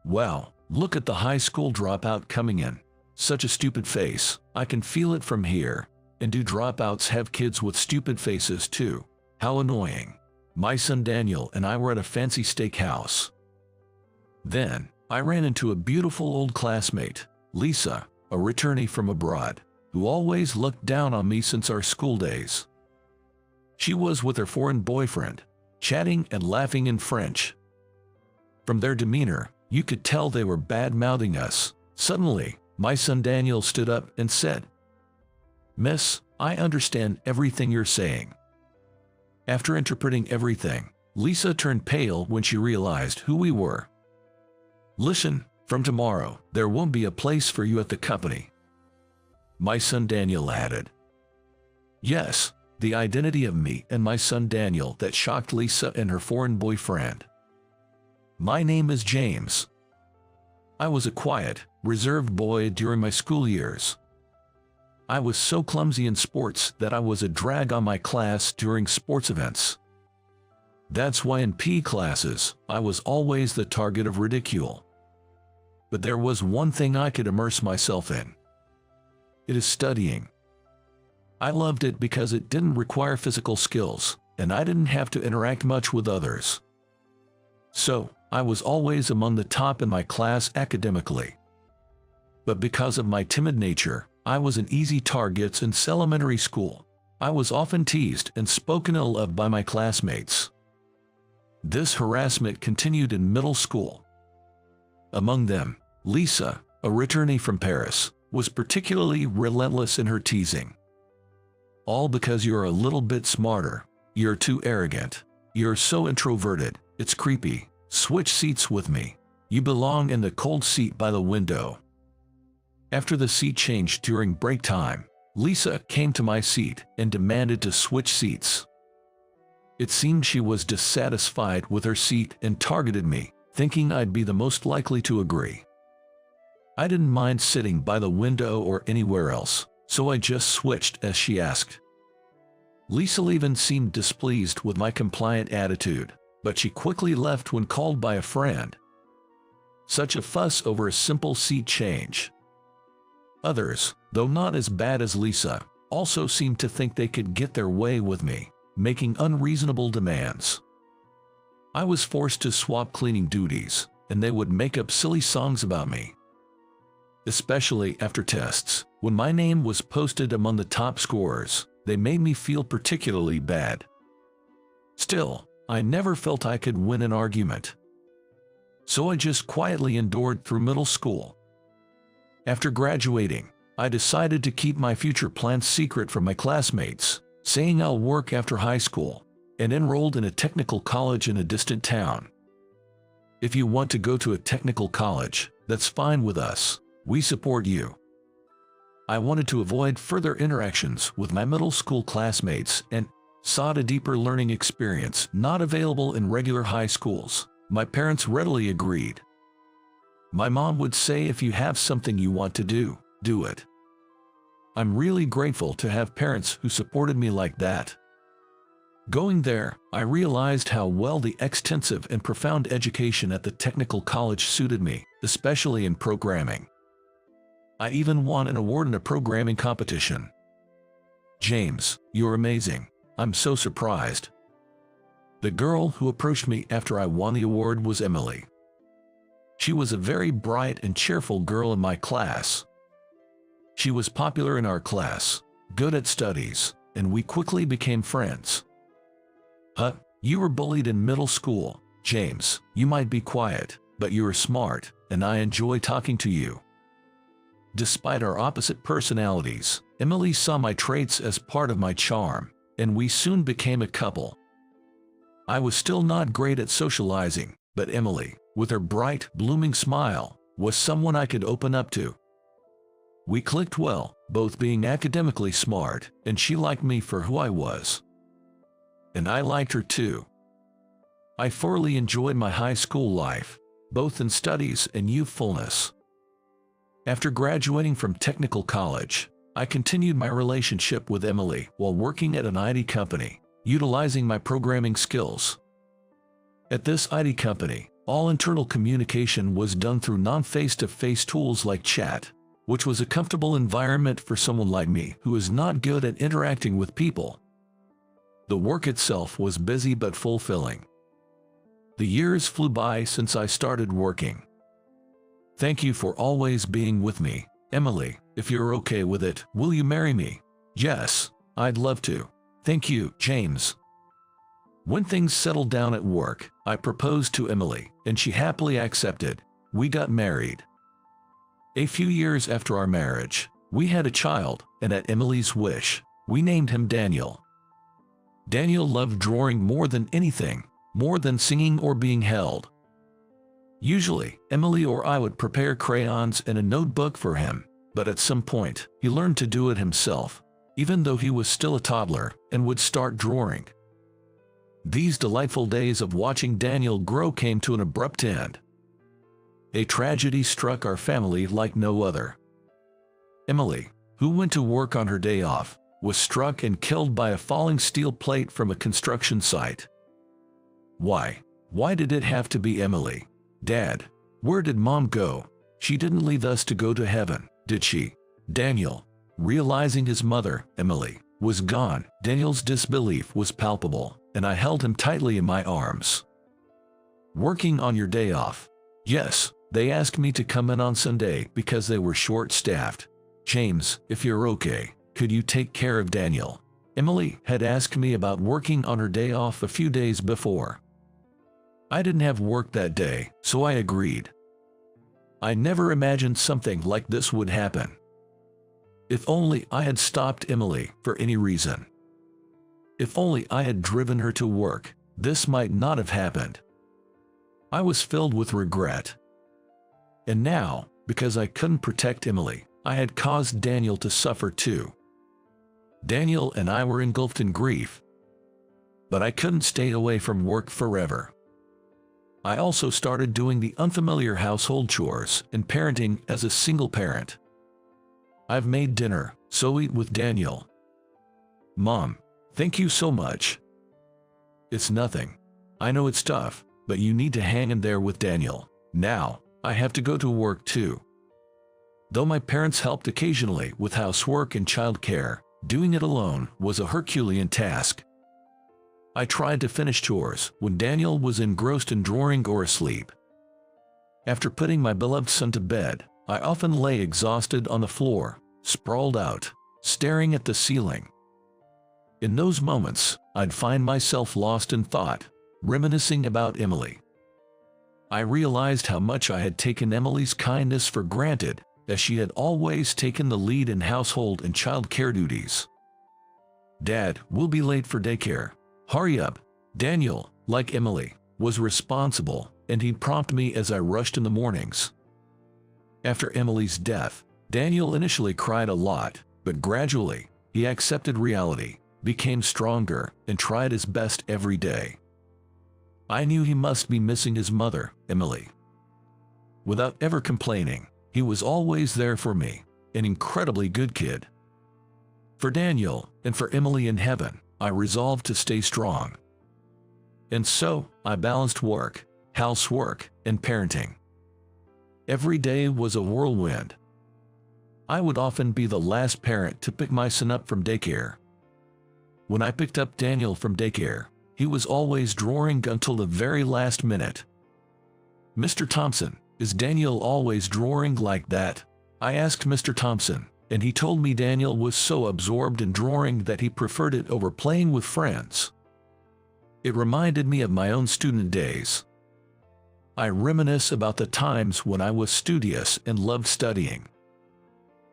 Wow, look at the high school dropout coming in. Such a stupid face, I can feel it from here. And do dropouts have kids with stupid faces too? How annoying. My son Daniel and I were at a fancy steakhouse. Then, I ran into a beautiful old classmate, Lisa, a returnee from abroad, who always looked down on me since our school days. She was with her foreign boyfriend, chatting and laughing in French. From their demeanor, you could tell they were bad-mouthing us. Suddenly, my son Daniel stood up and said, "Miss, I understand everything you're saying." After interpreting everything, Lisa turned pale when she realized who we were. "Listen, from tomorrow, there won't be a place for you at the company," my son Daniel added. Yes, the identity of me and my son Daniel that shocked Lisa and her foreign boyfriend. My name is James. I was a quiet, reserved boy during my school years. I was so clumsy in sports that I was a drag on my class during sports events. That's why in PE classes, I was always the target of ridicule. But there was one thing I could immerse myself in. It is studying. I loved it because it didn't require physical skills, and I didn't have to interact much with others. So, I was always among the top in my class academically. But because of my timid nature, I was an easy target since elementary school. I was often teased and spoken ill of by my classmates. This harassment continued in middle school. Among them, Lisa, a returnee from Paris, was particularly relentless in her teasing. All because you're a little bit smarter, you're too arrogant, you're so introverted, it's creepy, switch seats with me, you belong in the cold seat by the window. After the seat changed during break time, Lisa came to my seat and demanded to switch seats. It seemed she was dissatisfied with her seat and targeted me, thinking I'd be the most likely to agree. I didn't mind sitting by the window or anywhere else, so I just switched as she asked. Lisa even seemed displeased with my compliant attitude, but she quickly left when called by a friend. Such a fuss over a simple seat change. Others, though not as bad as Lisa, also seemed to think they could get their way with me, making unreasonable demands. I was forced to swap cleaning duties, and they would make up silly songs about me. Especially after tests, when my name was posted among the top scorers, they made me feel particularly bad. Still, I never felt I could win an argument. So I just quietly endured through middle school. After graduating, I decided to keep my future plans secret from my classmates, saying I'll work after high school, and enrolled in a technical college in a distant town. If you want to go to a technical college, that's fine with us. We support you. I wanted to avoid further interactions with my middle school classmates and sought a deeper learning experience not available in regular high schools. My parents readily agreed. My mom would say, if you have something you want to do, do it. I'm really grateful to have parents who supported me like that. Going there, I realized how well the extensive and profound education at the technical college suited me, especially in programming. I even won an award in a programming competition. "James, you're amazing. I'm so surprised." The girl who approached me after I won the award was Emily. She was a very bright and cheerful girl in my class. She was popular in our class, good at studies, and we quickly became friends. You were bullied in middle school, James. You might be quiet, but you're smart, and I enjoy talking to you." Despite our opposite personalities, Emily saw my traits as part of my charm, and we soon became a couple. I was still not great at socializing, but Emily, with her bright, blooming smile, was someone I could open up to. We clicked well, both being academically smart, and she liked me for who I was. And I liked her too. I thoroughly enjoyed my high school life, both in studies and youthfulness. After graduating from technical college, I continued my relationship with Emily while working at an IT company, utilizing my programming skills. At this IT company, All internal communication was done through non-face-to-face tools like chat, which was a comfortable environment for someone like me who is not good at interacting with people. The work itself was busy but fulfilling. The years flew by since I started working. Thank you for always being with me, Emily. If you're okay with it, will you marry me? Yes, I'd love to. Thank you, James. When things settled down at work, I proposed to Emily, and she happily accepted. We got married. A few years after our marriage, we had a child, and at Emily's wish, we named him Daniel. Daniel loved drawing more than anything, more than singing or being held. Usually, Emily or I would prepare crayons and a notebook for him, but at some point, he learned to do it himself, even though he was still a toddler, and would start drawing. These delightful days of watching Daniel grow came to an abrupt end. A tragedy struck our family like no other. Emily, who went to work on her day off, was struck and killed by a falling steel plate from a construction site. Why? Why did it have to be Emily? Dad, where did Mom go? She didn't leave us to go to heaven, did she? Daniel, realizing his mother, Emily, was gone, Daniel's disbelief was palpable, and I held him tightly in my arms. Working on your day off? Yes, they asked me to come in on Sunday because they were short-staffed. James, if you're okay, could you take care of Daniel? Emily had asked me about working on her day off a few days before. I didn't have work that day, so I agreed. I never imagined something like this would happen. If only I had stopped Emily for any reason. If only I had driven her to work, this might not have happened. I was filled with regret. And now, because I couldn't protect Emily, I had caused Daniel to suffer too. Daniel and I were engulfed in grief. But I couldn't stay away from work forever. I also started doing the unfamiliar household chores and parenting as a single parent. I've made dinner, so eat with Daniel. Mom, thank you so much. It's nothing. I know it's tough, but you need to hang in there with Daniel. Now, I have to go to work too. Though my parents helped occasionally with housework and childcare, doing it alone was a Herculean task. I tried to finish chores when Daniel was engrossed in drawing or asleep. After putting my beloved son to bed, I often lay exhausted on the floor, sprawled out, staring at the ceiling. In those moments, I'd find myself lost in thought, reminiscing about Emily. I realized how much I had taken Emily's kindness for granted, as she had always taken the lead in household and child care duties. Dad, we'll be late for daycare. Hurry up. Daniel, like Emily, was responsible, and he'd prompt me as I rushed in the mornings. After Emily's death, Daniel initially cried a lot, but gradually, he accepted reality, became stronger, and tried his best every day. I knew he must be missing his mother, Emily. Without ever complaining, he was always there for me, an incredibly good kid. For Daniel, and for Emily in heaven, I resolved to stay strong. And so, I balanced work, housework, and parenting. Every day was a whirlwind. I would often be the last parent to pick my son up from daycare. When I picked up Daniel from daycare, he was always drawing until the very last minute. Mr. Thompson, is Daniel always drawing like that? I asked Mr. Thompson, and he told me Daniel was so absorbed in drawing that he preferred it over playing with friends. It reminded me of my own student days. I reminisce about the times when I was studious and loved studying.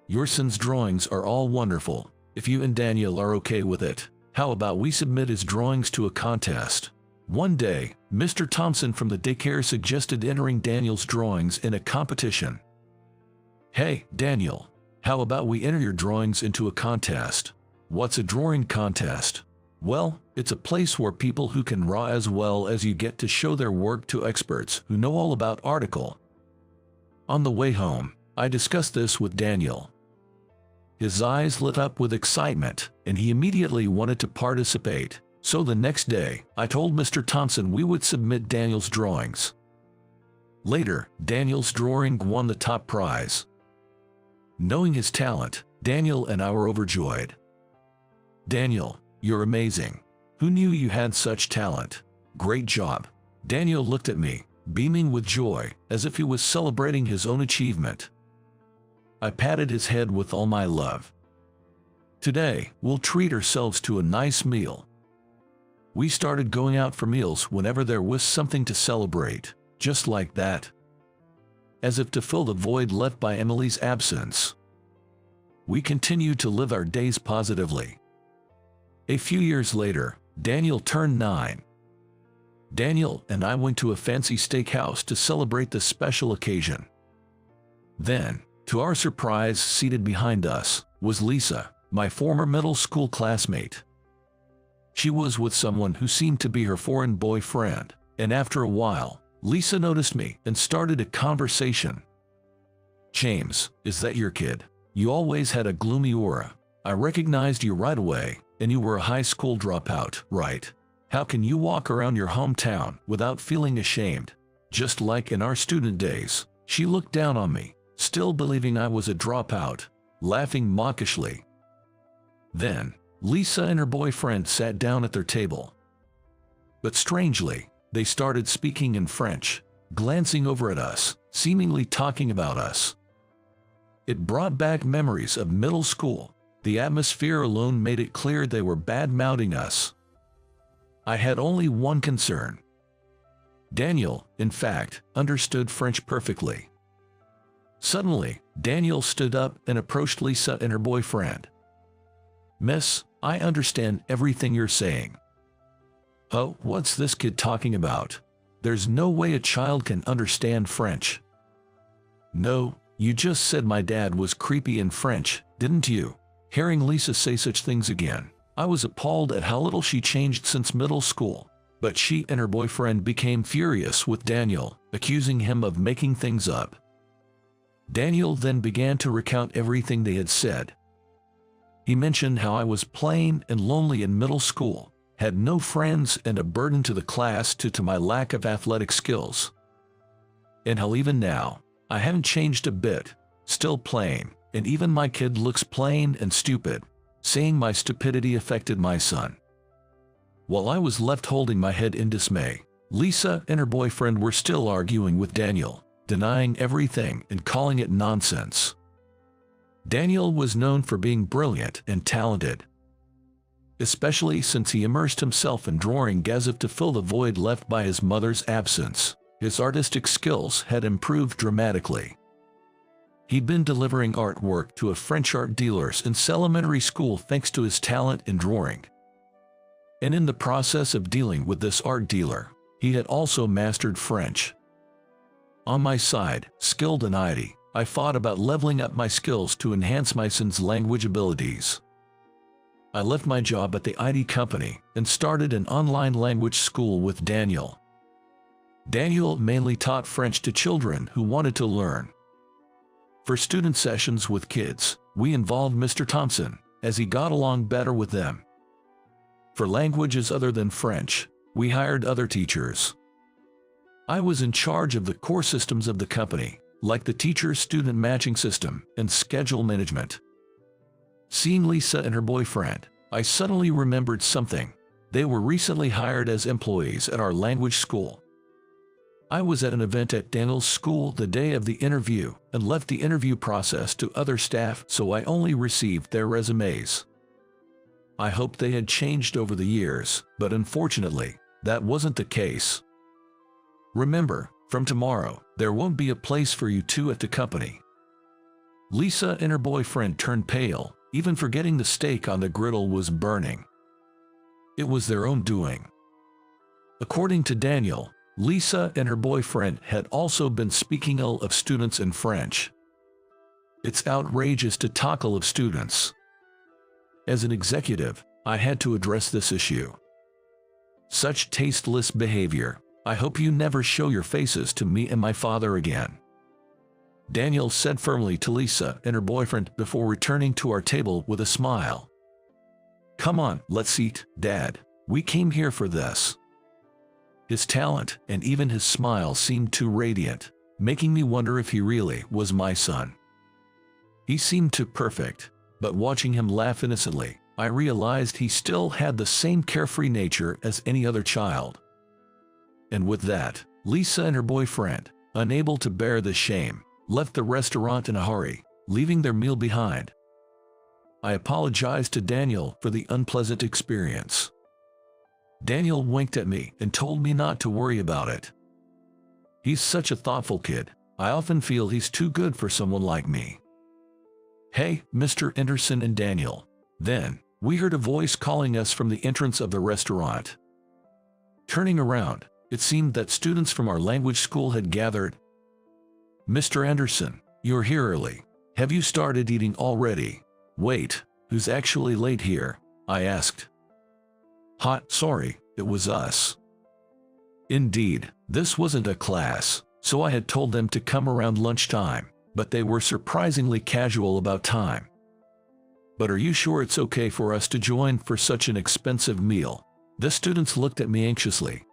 Your son's drawings are all wonderful. If you and Daniel are okay with it, how about we submit his drawings to a contest? One day, Mr. Thompson from the daycare suggested entering Daniel's drawings in a competition. Hey, Daniel, how about we enter your drawings into a contest? What's a drawing contest? Well, it's a place where people who can draw as well as you get to show their work to experts who know all about article. On the way home, I discussed this with Daniel. His eyes lit up with excitement, and he immediately wanted to participate. So the next day, I told Mr. Thompson we would submit Daniel's drawings. Later, Daniel's drawing won the top prize. Knowing his talent, Daniel and I were overjoyed. "Daniel, you're amazing. Who knew you had such talent? Great job." Daniel looked at me, beaming with joy, as if he was celebrating his own achievement. I patted his head with all my love. "Today, we'll treat ourselves to a nice meal." We started going out for meals whenever there was something to celebrate, just like that. As if to fill the void left by Emily's absence. We continued to live our days positively. A few years later, Daniel turned 9. Daniel and I went to a fancy steakhouse to celebrate this special occasion. Then, to our surprise, seated behind us was Lisa, my former middle school classmate. She was with someone who seemed to be her foreign boyfriend, and after a while, Lisa noticed me and started a conversation. "James, is that your kid? You always had a gloomy aura. I recognized you right away, and you were a high school dropout, right? How can you walk around your hometown without feeling ashamed? Just like in our student days." She looked down on me, still believing I was a dropout, laughing mawkishly. Then, Lisa and her boyfriend sat down at their table. But strangely, they started speaking in French, glancing over at us, seemingly talking about us. It brought back memories of middle school. The atmosphere alone made it clear they were bad-mouthing us. I had only one concern. Daniel, in fact, understood French perfectly. Suddenly, Daniel stood up and approached Lisa and her boyfriend. "Miss, I understand everything you're saying." "Oh, what's this kid talking about? There's no way a child can understand French." "No, you just said my dad was creepy in French, didn't you?" Hearing Lisa say such things again, I was appalled at how little she changed since middle school. But she and her boyfriend became furious with Daniel, accusing him of making things up. Daniel then began to recount everything they had said. He mentioned how I was plain and lonely in middle school, had no friends and a burden to the class due to my lack of athletic skills. And how even now, I haven't changed a bit, still plain, and even my kid looks plain and stupid, saying my stupidity affected my son. While I was left holding my head in dismay, Lisa and her boyfriend were still arguing with Daniel, denying everything and calling it nonsense. Daniel was known for being brilliant and talented, especially since he immersed himself in drawing as if to fill the void left by his mother's absence. His artistic skills had improved dramatically. He'd been delivering artwork to a French art dealers in elementary school thanks to his talent in drawing. And in the process of dealing with this art dealer, he had also mastered French. On my side, skilled in aita, I thought about leveling up my skills to enhance my son's language abilities. I left my job at the IT company and started an online language school with Daniel. Daniel mainly taught French to children who wanted to learn. For student sessions with kids, we involved Mr. Thompson, as he got along better with them. For languages other than French, we hired other teachers. I was in charge of the core systems of the company, like the teacher-student matching system and schedule management. Seeing Lisa and her boyfriend, I suddenly remembered something. They were recently hired as employees at our language school. I was at an event at Daniel's school the day of the interview and left the interview process to other staff, so I only received their resumes. I hoped they had changed over the years, but unfortunately, that wasn't the case. Remember, from tomorrow, there won't be a place for you two at the company. Lisa and her boyfriend turned pale, even forgetting the steak on the griddle was burning. It was their own doing. According to Daniel, Lisa and her boyfriend had also been speaking ill of students in French. It's outrageous to talk ill of students. As an executive, I had to address this issue. Such tasteless behavior. I hope you never show your faces to me and my father again. Daniel said firmly to Lisa and her boyfriend before returning to our table with a smile. Come on, let's eat, Dad. We came here for this. His talent and even his smile seemed too radiant. making me wonder if he really was my son. He seemed too perfect, but watching him laugh innocently, I realized he still had the same carefree nature as any other child. And with that, Lisa and her boyfriend, unable to bear the shame, left the restaurant in a hurry, leaving their meal behind. I apologized to Daniel for the unpleasant experience. Daniel winked at me and told me not to worry about it. He's such a thoughtful kid. I often feel he's too good for someone like me. Hey, Mr. Anderson and Daniel. Then, we heard a voice calling us from the entrance of the restaurant. Turning around, it seemed that students from our language school had gathered. Mr. Anderson, you're here early. Have you started eating already? Wait, who's actually late here? I asked. Sorry, it was us. Indeed, this wasn't a class, so I had told them to come around lunchtime, but they were surprisingly casual about time. But are you sure it's okay for us to join for such an expensive meal? The students looked at me anxiously.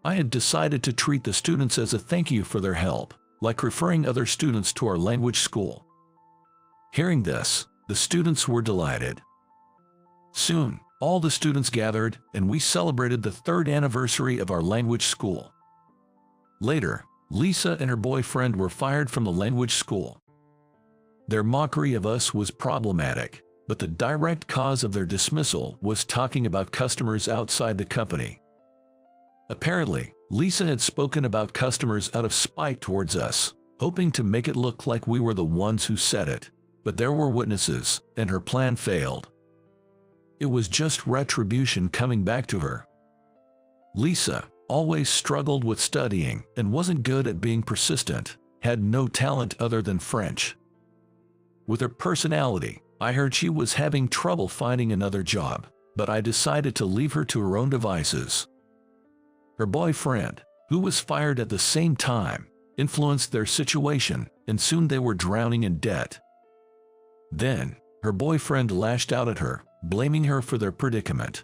I had decided to treat the students as a thank you for their help, like referring other students to our language school. Hearing this, the students were delighted. Soon, all the students gathered, and we celebrated the 3rd anniversary of our language school. Later, Lisa and her boyfriend were fired from the language school. Their mockery of us was problematic, but the direct cause of their dismissal was talking about customers outside the company. Apparently, Lisa had spoken about customers out of spite towards us, hoping to make it look like we were the ones who said it, but there were witnesses, and her plan failed. It was just retribution coming back to her. Lisa always struggled with studying and wasn't good at being persistent, had no talent other than French. With her personality, I heard she was having trouble finding another job, but I decided to leave her to her own devices. Her boyfriend, who was fired at the same time, influenced their situation, and soon they were drowning in debt. Then, her boyfriend lashed out at her, blaming her for their predicament.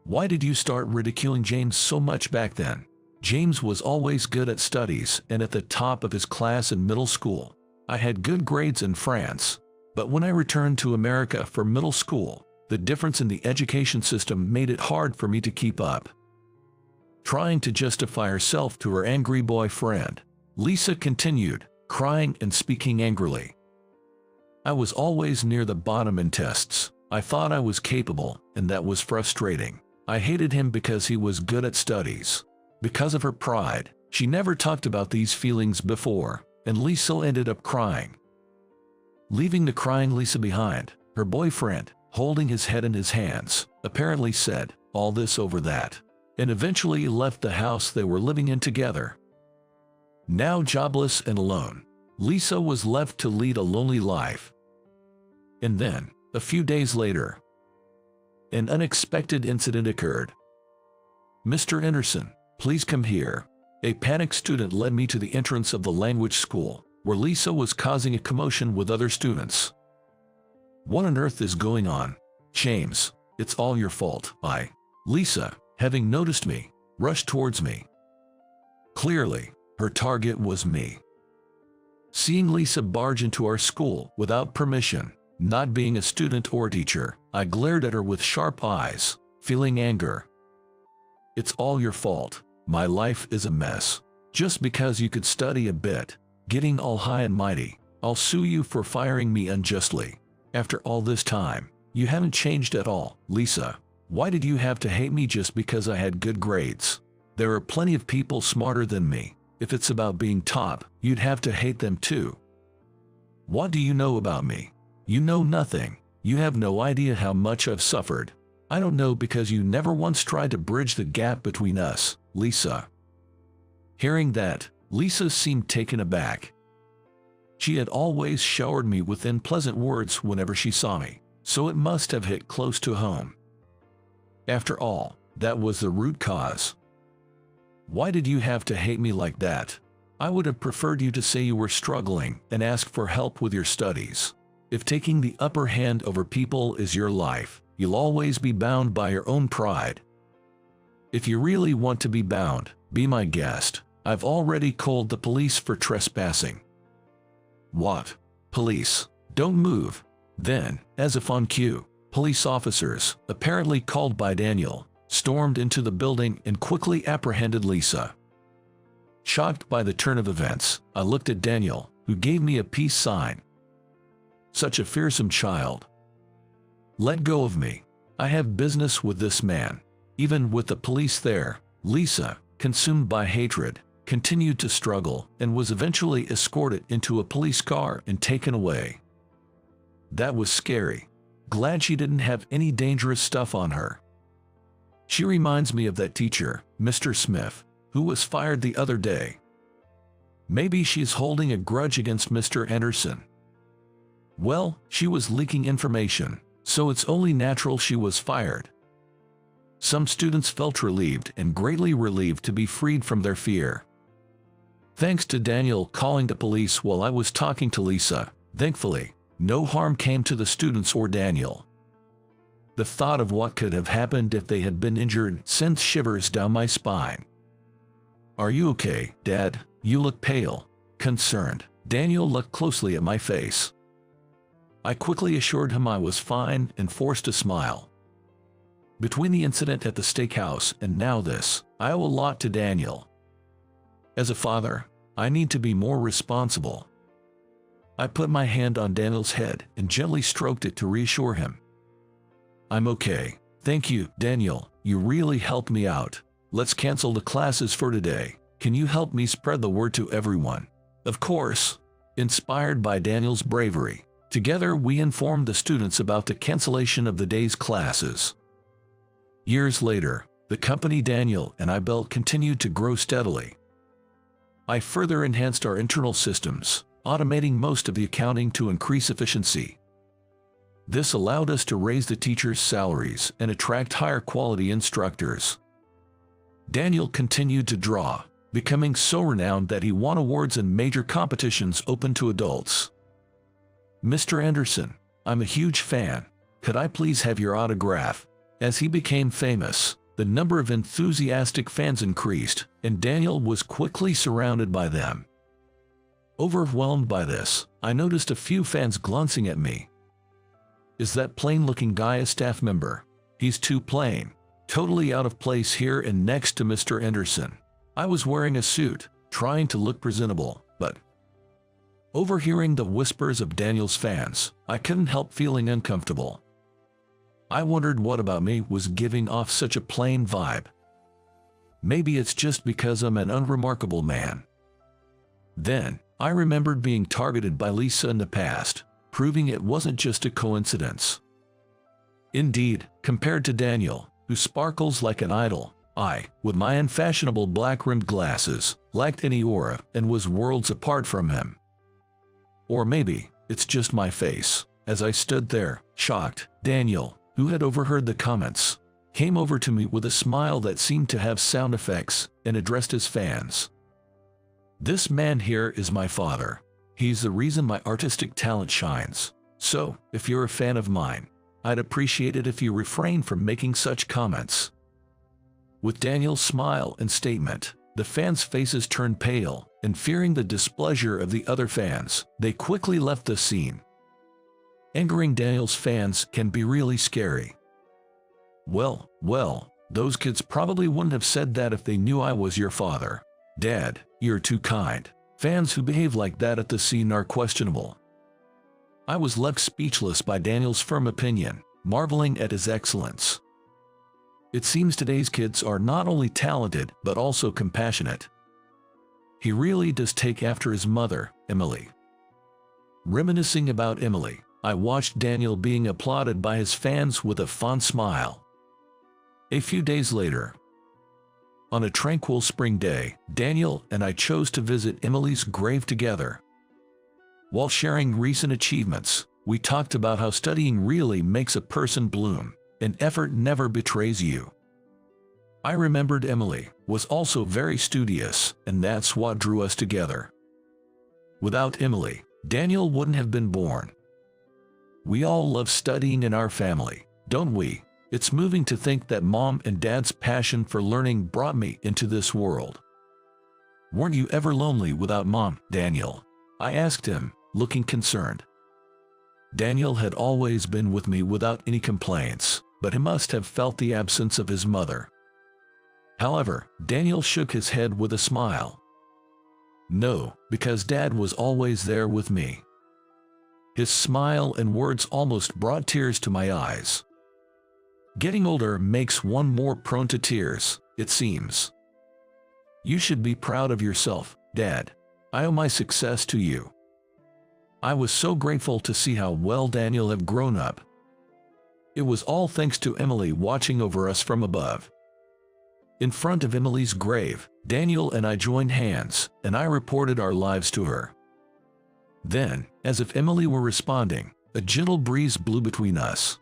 Why did you start ridiculing James so much back then? James was always good at studies and at the top of his class in middle school. I had good grades in France, but when I returned to America for middle school, the difference in the education system made it hard for me to keep up. Trying to justify herself to her angry boyfriend, Lisa continued, crying and speaking angrily. I was always near the bottom in tests. I thought I was capable, and that was frustrating. I hated him because he was good at studies. Because of her pride, she never talked about these feelings before, and Lisa ended up crying. Leaving the crying Lisa behind, her boyfriend, holding his head in his hands, apparently said, all this over that, and eventually left the house they were living in together. Now jobless and alone, Lisa was left to lead a lonely life. And then, a few days later, an unexpected incident occurred. Mr. Anderson, please come here. A panicked student led me to the entrance of the language school, where Lisa was causing a commotion with other students. What on earth is going on? James, it's all your fault. Lisa, having noticed me, rushed towards me. Clearly, her target was me. Seeing Lisa barge into our school without permission, not being a student or teacher, I glared at her with sharp eyes, feeling anger. It's all your fault. My life is a mess. Just because you could study a bit, getting all high and mighty, I'll sue you for firing me unjustly. After all this time, you haven't changed at all, Lisa. Why did you have to hate me just because I had good grades? There are plenty of people smarter than me. If it's about being top, you'd have to hate them too. What do you know about me? You know nothing. You have no idea how much I've suffered. I don't know because you never once tried to bridge the gap between us, Lisa. Hearing that, Lisa seemed taken aback. She had always showered me with unpleasant words whenever she saw me, so it must have hit close to home. After all, that was the root cause. Why did you have to hate me like that? I would have preferred you to say you were struggling and ask for help with your studies. If taking the upper hand over people is your life, you'll always be bound by your own pride. If you really want to be bound, be my guest. I've already called the police for trespassing." "What? Police? Don't move." Then, as if on cue, police officers, apparently called by Daniel, stormed into the building and quickly apprehended Lisa. Shocked by the turn of events, I looked at Daniel, who gave me a peace sign. Such a fearsome child. "Let go of me. I have business with this man." Even with the police there, Lisa, consumed by hatred, continued to struggle and was eventually escorted into a police car and taken away. That was scary. Glad she didn't have any dangerous stuff on her. She reminds me of that teacher, Mr. Smith, who was fired the other day. Maybe she's holding a grudge against Mr. Anderson. Well, she was leaking information, so it's only natural she was fired. Some students felt relieved and greatly relieved to be freed from their fear. Thanks to Daniel calling the police while I was talking to Lisa, thankfully, no harm came to the students or Daniel. The thought of what could have happened if they had been injured sends shivers down my spine. "Are you okay, Dad? You look pale." Concerned, Daniel looked closely at my face. I quickly assured him I was fine and forced a smile. Between the incident at the steakhouse and now this, I owe a lot to Daniel. As a father, I need to be more responsible. I put my hand on Daniel's head and gently stroked it to reassure him. "I'm okay. Thank you, Daniel. You really helped me out. Let's cancel the classes for today. Can you help me spread the word to everyone?" Of course. Inspired by Daniel's bravery, together we informed the students about the cancellation of the day's classes. Years later, the company Daniel and I built continued to grow steadily. I further enhanced our internal systems, automating most of the accounting to increase efficiency. This allowed us to raise the teachers' salaries and attract higher quality instructors. Daniel continued to draw, becoming so renowned that he won awards in major competitions open to adults. "Mr. Anderson, I'm a huge fan. Could I please have your autograph?" As he became famous, the number of enthusiastic fans increased, and Daniel was quickly surrounded by them. Overwhelmed by this, I noticed a few fans glancing at me. "Is that plain-looking guy a staff member? He's too plain. Totally out of place here and next to Mr. Anderson." I was wearing a suit, trying to look presentable, but overhearing the whispers of Daniel's fans, I couldn't help feeling uncomfortable. I wondered what about me was giving off such a plain vibe. Maybe it's just because I'm an unremarkable man. Then, I remembered being targeted by Lisa in the past, proving it wasn't just a coincidence. Indeed, compared to Daniel, who sparkles like an idol, I, with my unfashionable black-rimmed glasses, lacked any aura and was worlds apart from him. Or maybe, it's just my face. As I stood there, shocked, Daniel, who had overheard the comments, came over to me with a smile that seemed to have sound effects and addressed his fans. "This man here is my father. He's the reason my artistic talent shines. So, if you're a fan of mine, I'd appreciate it if you refrain from making such comments." With Daniel's smile and statement, the fans' faces turned pale, and fearing the displeasure of the other fans, they quickly left the scene. Angering Daniel's fans can be really scary. Well, those kids probably wouldn't have said that if they knew I was your father. "Dad, you're too kind." Fans who behave like that at the scene are questionable. I was left speechless by Daniel's firm opinion, marveling at his excellence. It seems today's kids are not only talented but also compassionate. He really does take after his mother, Emily. Reminiscing about Emily, I watched Daniel being applauded by his fans with a fond smile. A few days later, on a tranquil spring day, Daniel and I chose to visit Emily's grave together. While sharing recent achievements, we talked about how studying really makes a person bloom, and effort never betrays you. I remembered Emily was also very studious, and that's what drew us together. Without Emily, Daniel wouldn't have been born. We all love studying in our family, don't we? It's moving to think that Mom and Dad's passion for learning brought me into this world. "Weren't you ever lonely without Mom, Daniel?" I asked him, looking concerned. Daniel had always been with me without any complaints, but he must have felt the absence of his mother. However, Daniel shook his head with a smile. "No, because Dad was always there with me." His smile and words almost brought tears to my eyes. Getting older makes one more prone to tears, it seems. "You should be proud of yourself, Dad. I owe my success to you." I was so grateful to see how well Daniel had grown up. It was all thanks to Emily watching over us from above. In front of Emily's grave, Daniel and I joined hands, and I reported our lives to her. Then, as if Emily were responding, a gentle breeze blew between us.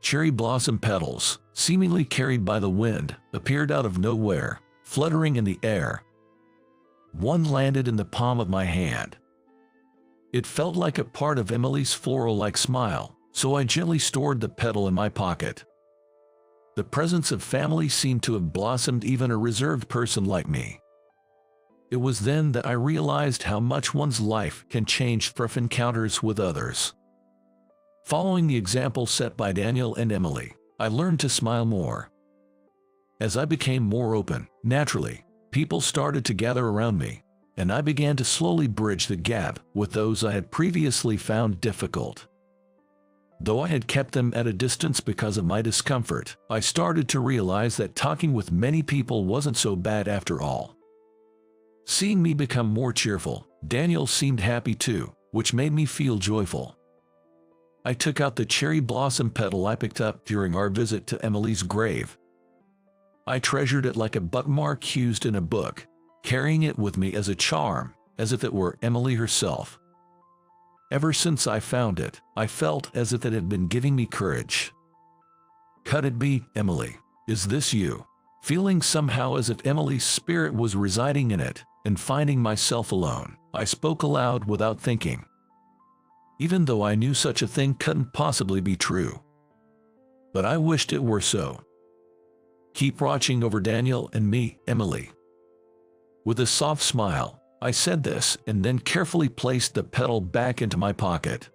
Cherry blossom petals, seemingly carried by the wind, appeared out of nowhere, fluttering in the air. One landed in the palm of my hand. It felt like a part of Emily's floral-like smile, so I gently stored the petal in my pocket. The presence of family seemed to have blossomed even a reserved person like me. It was then that I realized how much one's life can change through encounters with others. Following the example set by Daniel and Emily, I learned to smile more. As I became more open, naturally, people started to gather around me, and I began to slowly bridge the gap with those I had previously found difficult. Though I had kept them at a distance because of my discomfort, I started to realize that talking with many people wasn't so bad after all. Seeing me become more cheerful, Daniel seemed happy too, which made me feel joyful. I took out the cherry blossom petal I picked up during our visit to Emily's grave. I treasured it like a bookmark used in a book, carrying it with me as a charm, as if it were Emily herself. Ever since I found it, I felt as if it had been giving me courage. "Could it be, Emily? Is this you?" Feeling somehow as if Emily's spirit was residing in it, and finding myself alone, I spoke aloud without thinking. Even though I knew such a thing couldn't possibly be true. But I wished it were so. "Keep watching over Daniel and me, Emily." With a soft smile, I said this and then carefully placed the petal back into my pocket.